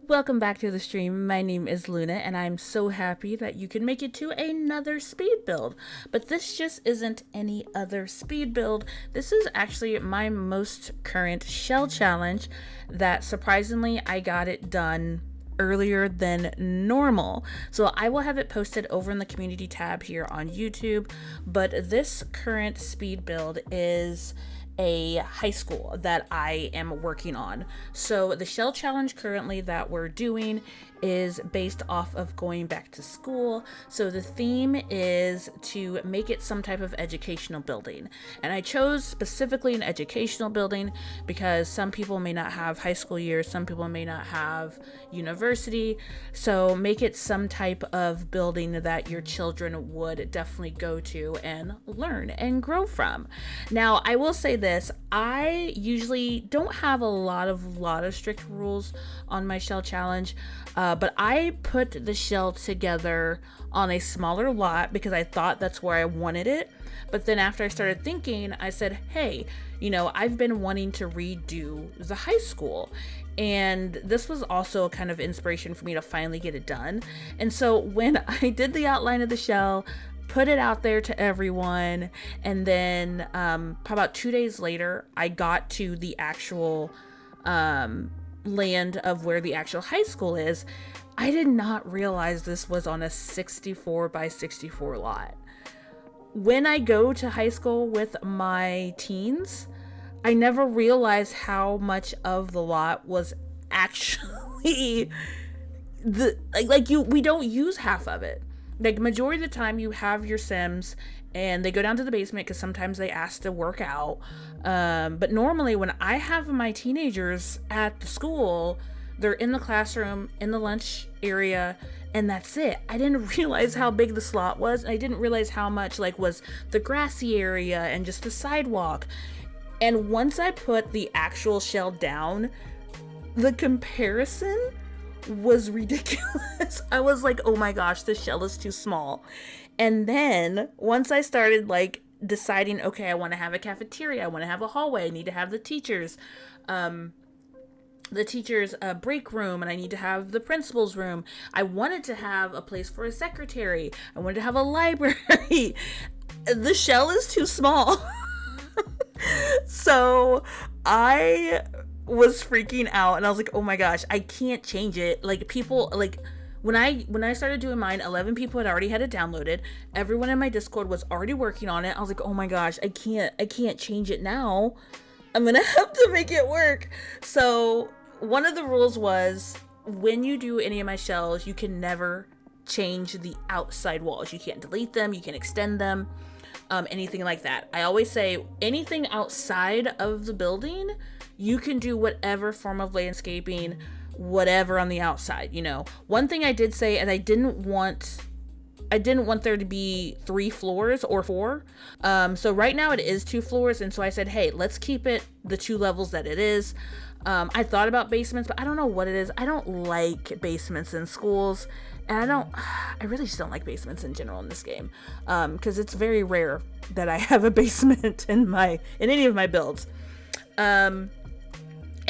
Welcome back to the stream. My name is Luna, and I'm so happy that you can make it to another speed build. But this just isn't any other speed build. This is actually my most current shell challenge that surprisingly I got it done earlier than normal. So I will have it posted over in the community tab here on YouTube. But this current speed build is a high school that I am working on. So the shell challenge currently that we're doing is based off of going back to school. So the theme is to make it some type of educational building. And I chose specifically an educational building because some people may not have high school years, some people may not have university. So make it some type of building that your children would definitely go to and learn and grow from. Now, I will say this, I usually don't have a lot of strict rules on my shell challenge, but I put the shell together on a smaller lot because I thought that's where I wanted it. But then after I started thinking, I said, hey, I've been wanting to redo the high school. And this was also a kind of inspiration for me to finally get it done. And so when I did the outline of the shell, put it out there to everyone, and then about 2 days later, I got to the actual land of where the actual high school is. I did not realize this was on a 64 by 64 lot. When I go to high school with my teens, I never realized how much of the lot was actually we don't use half of it. Like, majority of the time you have your Sims and they go down to the basement because sometimes they ask to work out. But normally when I have my teenagers at the school, they're in the classroom, in the lunch area, and that's it. I didn't realize how big the slot was. I didn't realize how much was the grassy area and just the sidewalk. And once I put the actual shell down, the comparison was ridiculous. I was like, oh my gosh, this shell is too small. And then once I started deciding, okay, I want to have a cafeteria, I want to have a hallway, I need to have the teachers break room, and I need to have the principal's room. I wanted to have a place for a secretary. I wanted to have a library. The shell is too small. So I was freaking out, and I was like, oh my gosh, I can't change it. People, when I started doing mine, 11 people had already had it downloaded. Everyone in my Discord was already working on it. I was like, oh my gosh, I can't change it now. I'm gonna have to make it work. So one of the rules was, when you do any of my shells, you can never change the outside walls. You can't delete them, you can extend them, anything like that. I always say anything outside of the building, you can do whatever form of landscaping, whatever on the outside. One thing I did say is I didn't want there to be 3 floors or 4. So right now it is 2 floors. And so I said, hey, let's keep it the 2 levels that it is. I thought about basements, but I don't know what it is. I don't like basements in schools. And I really just don't like basements in general in this game. Cause it's very rare that I have a basement in any of my builds.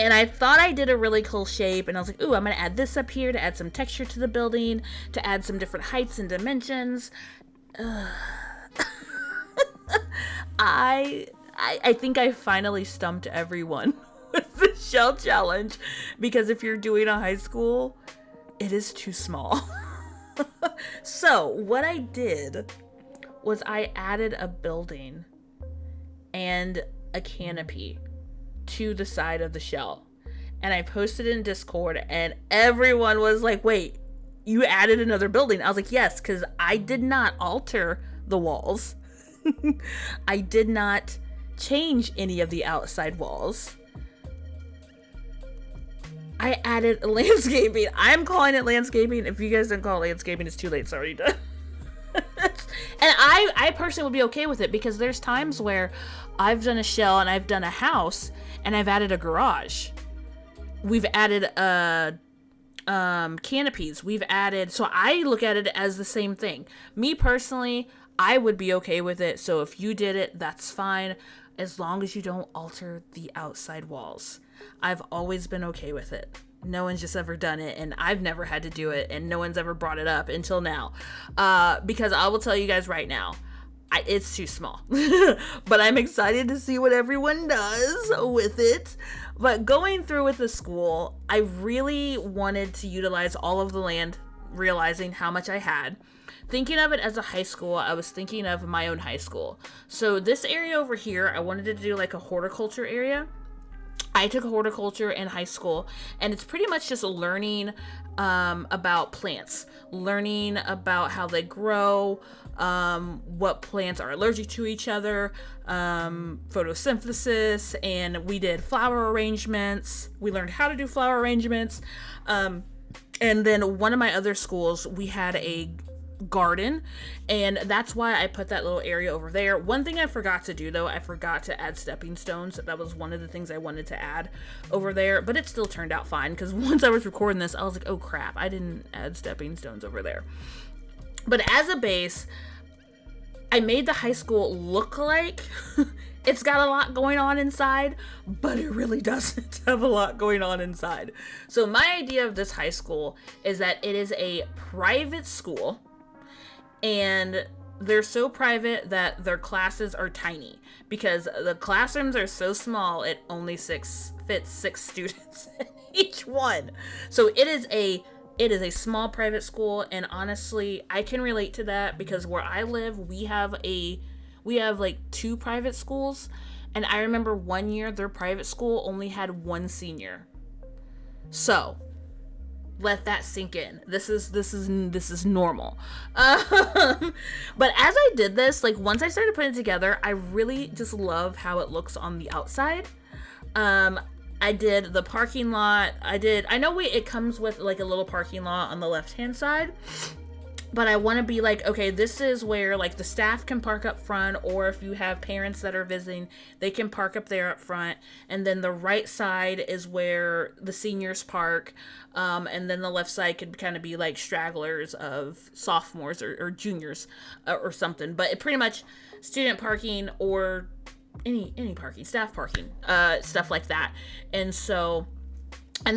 And I thought I did a really cool shape, and I was like, ooh, I'm going to add this up here to add some texture to the building, to add some different heights and dimensions. I think I finally stumped everyone with the shell challenge, because if you're doing a high school, it is too small. So what I did was I added a building and a canopy to the side of the shell, and I posted it in Discord, and everyone was like, wait, you added another building? I was like, yes, because I did not alter the walls. I did not change any of the outside walls. I added landscaping. I'm calling it landscaping. If you guys don't call it landscaping, it's too late. It's already done. And I personally would be okay with it, because there's times where I've done a shell and I've done a house and I've added a garage. We've added canopies. We've added, so I look at it as the same thing. Me personally, I would be okay with it. So if you did it, that's fine, as long as you don't alter the outside walls. I've always been okay with it. no one's just ever done it, and I've never had to do it, and no one's ever brought it up until now. Because I will tell you guys right now, it's too small. But I'm excited to see what everyone does with it. But going through with the school, I really wanted to utilize all of the land, realizing how much I had. Thinking of it as a high school, I was thinking of my own high school. So this area over here, I wanted to do like a horticulture area. I took horticulture in high school, and it's pretty much just learning about plants, learning about how they grow, what plants are allergic to each other, photosynthesis, and we did flower arrangements. We learned how to do flower arrangements. And then one of my other schools, we had a garden, and that's why I put that little area over there. One thing I forgot to do though, I forgot to add stepping stones. That was one of the things I wanted to add over there, but it still turned out fine, because once I was recording this, I was like, oh crap, I didn't add stepping stones over there. But as a base, I made the high school look like it's got a lot going on inside, but it really doesn't have a lot going on inside. So my idea of this high school is that it is a private school, and they're so private that their classes are tiny, because the classrooms are so small, it only fits 6 students in each one. So it is a small private school, and honestly, I can relate to that, because where I live, we have like 2 private schools, and I remember one year their private school only had 1 senior. So let that sink in. This is normal. But as I did this, like once I started putting it together, I really just love how it looks on the outside. I did the parking lot. I know it comes with like a little parking lot on the left hand side, but I want to be like, okay, this is where like the staff can park up front, or if you have parents that are visiting, they can park up there up front. And then the right side is where the seniors park. And then the left side could kind of be like stragglers of sophomores or juniors or something. But it pretty much student parking or any parking, staff parking, stuff like that. And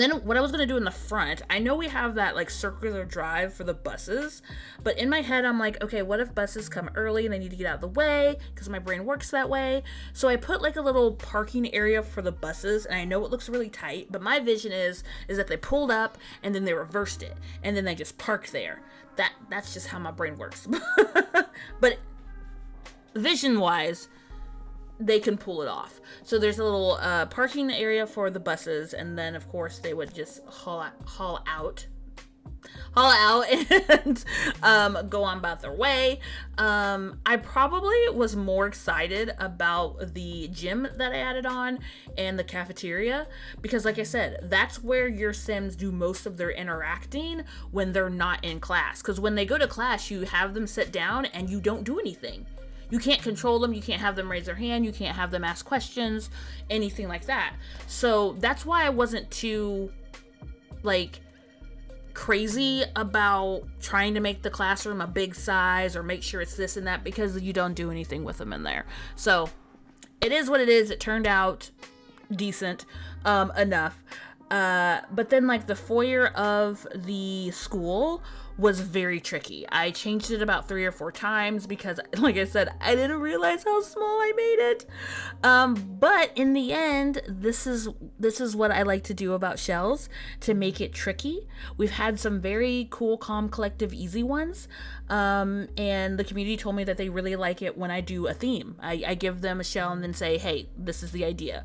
then what I was going to do in the front, I know we have that like circular drive for the buses, but in my head I'm like, okay, what if buses come early and they need to get out of the way, because my brain works that way. So I put like a little parking area for the buses, and I know it looks really tight, but my vision is that they pulled up and then they reversed it and then they just parked there. That's just how my brain works. But vision wise, they can pull it off. So there's a little parking area for the buses, and then of course they would just haul out and go on about their way. I probably was more excited about the gym that I added on and the cafeteria, because like I said, that's where your Sims do most of their interacting when they're not in class. Because when they go to class, you have them sit down and you don't do anything. You can't control them. You can't have them raise their hand. You can't have them ask questions, anything like that. So that's why I wasn't too, like, crazy about trying to make the classroom a big size or make sure it's this and that, because you don't do anything with them in there. So it is what it is. It turned out decent enough. But then, like, the foyer of the school was very tricky. I changed it about 3 or 4 times because, like I said, I didn't realize how small I made it. But in the end, this is what I like to do about shells, to make it tricky. We've had some very cool, calm, collective, easy ones. And the community told me that they really like it when I do a theme. I give them a shell and then say, hey, this is the idea.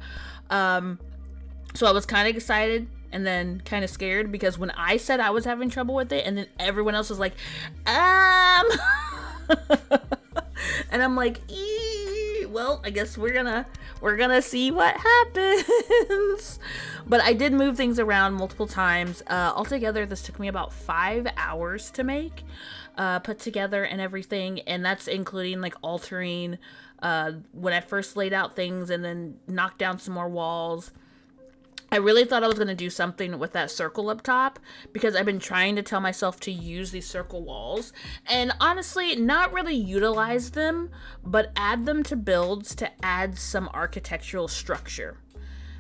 So I was kind of excited and then kind of scared, because when I said I was having trouble with it, and then everyone else was like, and I'm like, well, I guess we're gonna see what happens. But I did move things around multiple times. Altogether, this took me about 5 hours to make, put together and everything, and that's including like altering when I first laid out things and then knocked down some more walls. I really thought I was going to do something with that circle up top, because I've been trying to tell myself to use these circle walls and honestly not really utilize them, but add them to builds to add some architectural structure.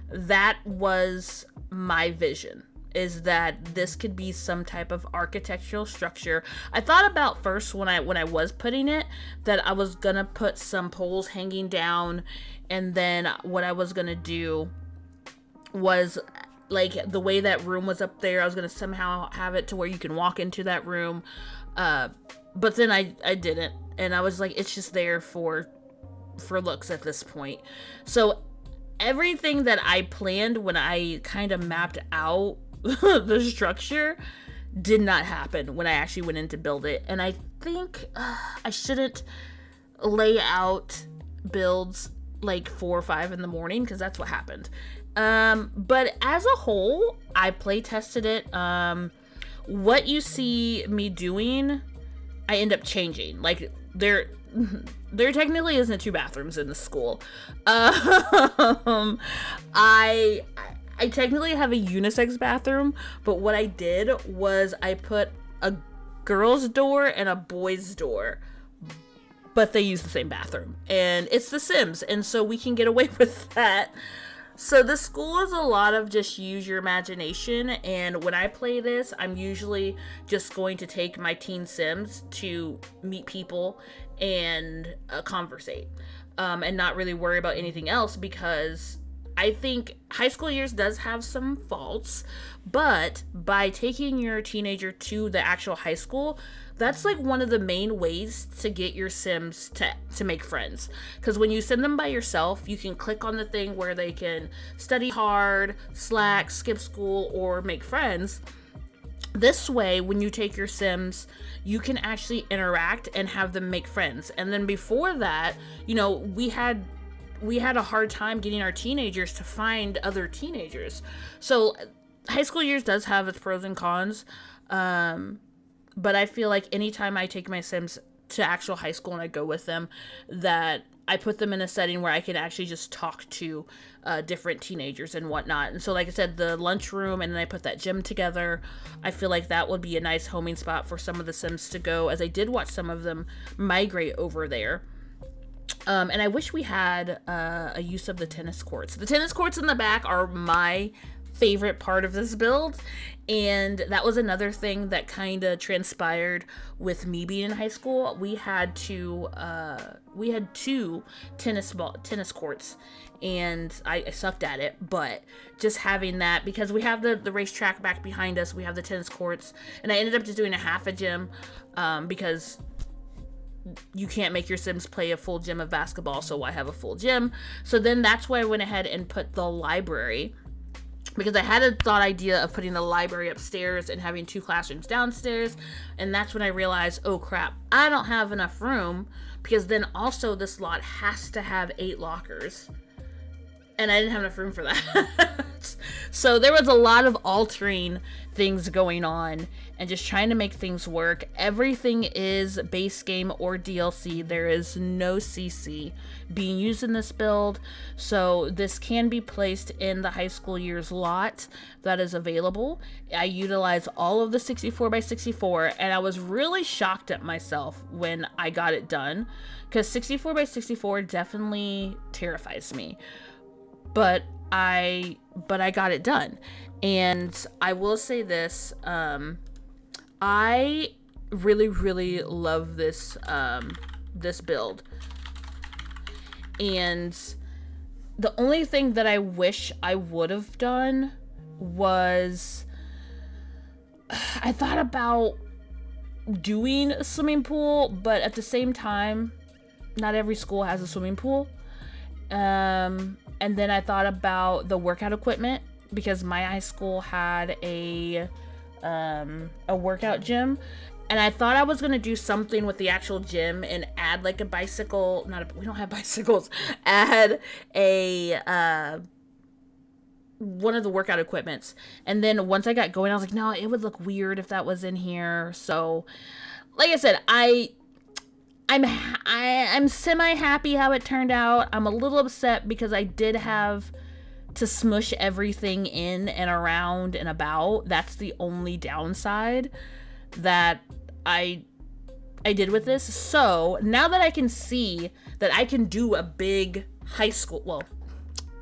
That was my vision, is that this could be some type of architectural structure. I thought about first when I was putting it that I was gonna put some poles hanging down, and then what I was gonna do was, like, the way that room was up there, I was gonna somehow have it to where you can walk into that room, but then I didn't, and I was like, it's just there for looks at this point. So everything that I planned when I kind of mapped out the structure did not happen when I actually went in to build it. And I think I shouldn't lay out builds like 4 or 5 in the morning, because that's what happened. But as a whole, I play tested it. What you see me doing, I end up changing. Like, there technically isn't 2 bathrooms in the school. I technically have a unisex bathroom, but what I did was I put a girl's door and a boy's door, but they use the same bathroom, and it's The Sims, and so we can get away with that. So the school is a lot of just use your imagination, and when I play this, I'm usually just going to take my teen Sims to meet people and conversate, and not really worry about anything else, because I think high school years does have some faults, but by taking your teenager to the actual high school, that's like one of the main ways to get your Sims to make friends. Because when you send them by yourself, you can click on the thing where they can study hard, slack, skip school, or make friends. This way, when you take your Sims, you can actually interact and have them make friends. And then before that, you know, we had a hard time getting our teenagers to find other teenagers. So high school years does have its pros and cons. But I feel like anytime I take my Sims to actual high school and I go with them, that I put them in a setting where I can actually just talk to different teenagers and whatnot. And so, like I said, the lunchroom, and then I put that gym together. I feel like that would be a nice homing spot for some of the Sims to go, as I did watch some of them migrate over there. And I wish we had a use of the tennis courts. The tennis courts in the back are my favorite part of this build, and that was another thing that kind of transpired with me being in high school. We had two tennis courts, and I sucked at it, but just having that, because we have the racetrack back behind us, we have the tennis courts, and I ended up just doing a half a gym, because you can't make your Sims play a full gym of basketball, so I have a full gym. So then that's why I went ahead and put the library, because I had a thought idea of putting the library upstairs and having 2 classrooms downstairs. And that's when I realized, oh crap, I don't have enough room, because then also this lot has to have 8 lockers, and I didn't have enough room for that. So there was a lot of altering things going on and just trying to make things work. Everything is base game or DLC. There is no CC being used in this build. So this can be placed in the high school years lot that is available. I utilize all of the 64x64, and I was really shocked at myself when I got it done, because 64x64 definitely terrifies me. But I got it done. And I will say this, I really, really love this build. And the only thing that I wish I would have done was, I thought about doing a swimming pool, but at the same time, not every school has a swimming pool. And then I thought about the workout equipment, because my high school had a workout gym, and I thought I was gonna do something with the actual gym and add like a bicycle. We don't have bicycles. Add a one of the workout equipments, and then once I got going, I was like, no, it would look weird if that was in here. So, like I said, I'm semi-happy how it turned out. I'm a little upset because I did have to smush everything in and around and about. That's the only downside that I did with this. So now that I can see that I can do a big high school, well,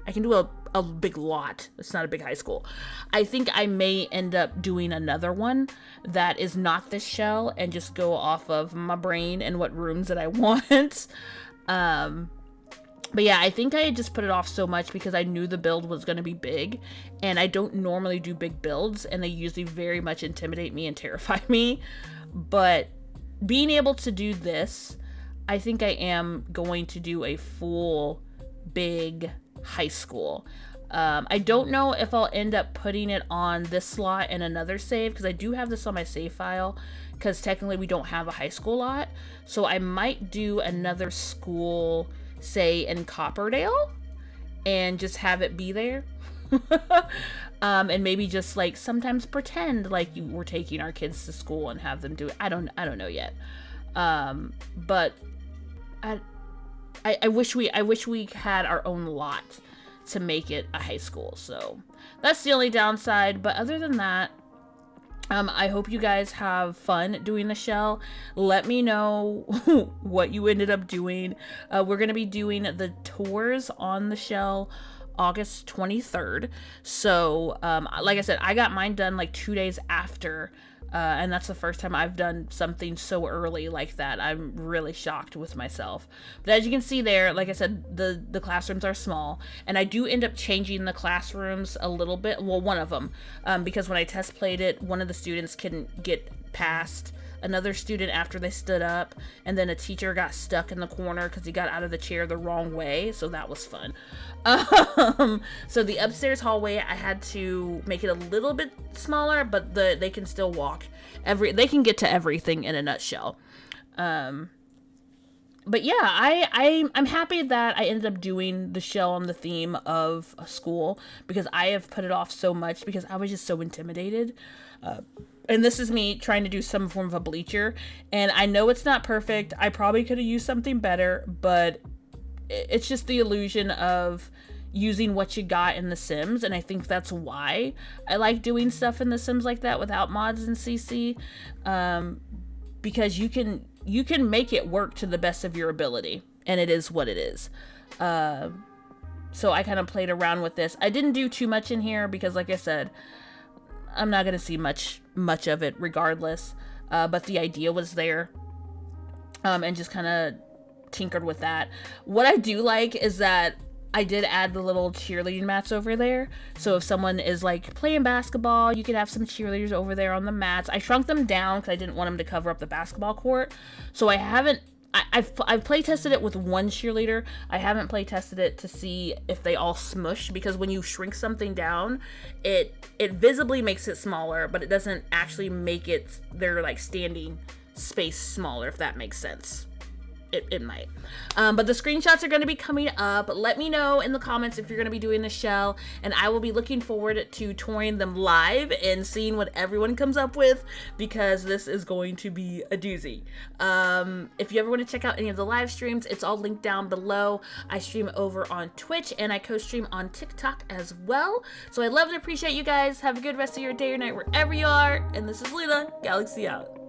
I can do a a big lot. It's not a big high school. I think I may end up doing another one that is not this shell and just go off of my brain and what rooms that I want. But yeah, I think I just put it off so much because I knew the build was going to be big, and I don't normally do big builds, and they usually very much intimidate me and terrify me. But being able to do this, I think I am going to do a full big high school. I don't know if I'll end up putting it on this slot and another save, because I do have this on my save file, because technically we don't have a high school lot. So I might do another school, say in Copperdale, and just have it be there. And maybe just like sometimes pretend like you were taking our kids to school and have them do it. I don't know yet. But I wish we had our own lot to make it a high school. So that's the only downside. But other than that, I hope you guys have fun doing the shell. Let me know what you ended up doing. We're going to be doing the tours on the shell August 23rd. So, like I said, I got mine done like 2 days after, and that's the first time I've done something so early like that. I'm really shocked with myself. But as you can see there, like I said, the classrooms are small, and I do end up changing the classrooms a little bit. Well, one of them, because when I test played it, one of the students couldn't get past another student after they stood up, and then a teacher got stuck in the corner because he got out of the chair the wrong way, so that was fun. So the upstairs hallway, I had to make it a little bit smaller, but they can still walk. They can get to everything in a nutshell. But yeah, I'm happy that I ended up doing the shell on the theme of a school, because I have put it off so much because I was just so intimidated. And this is me trying to do some form of a bleacher, and I know it's not perfect. I probably could have used something better, but it's just the illusion of using what you got in The Sims, and I think that's why I like doing stuff in The Sims like that without mods and CC, because you can make it work to the best of your ability, and it is what it is. So I kind of played around with this. I didn't do too much in here because, like I said, I'm not gonna see much of it regardless, but the idea was there, and just kind of tinkered with that. What I do like is that I did add the little cheerleading mats over there, so if someone is like playing basketball, you could have some cheerleaders over there on the mats. I shrunk them down because I didn't want them to cover up the basketball court, so I've play tested it with one cheerleader. I haven't play tested it to see if they all smush, because when you shrink something down, it visibly makes it smaller, but it doesn't actually make their like standing space smaller, if that makes sense. It might. But the screenshots are going to be coming up. Let me know in the comments if you're going to be doing the shell, and I will be looking forward to touring them live and seeing what everyone comes up with, because this is going to be a doozy. If you ever want to check out any of the live streams, it's all linked down below. I stream over on Twitch, and I co-stream on TikTok as well. So I love and appreciate you guys. Have a good rest of your day or night wherever you are, and this is Lunagalaxy out.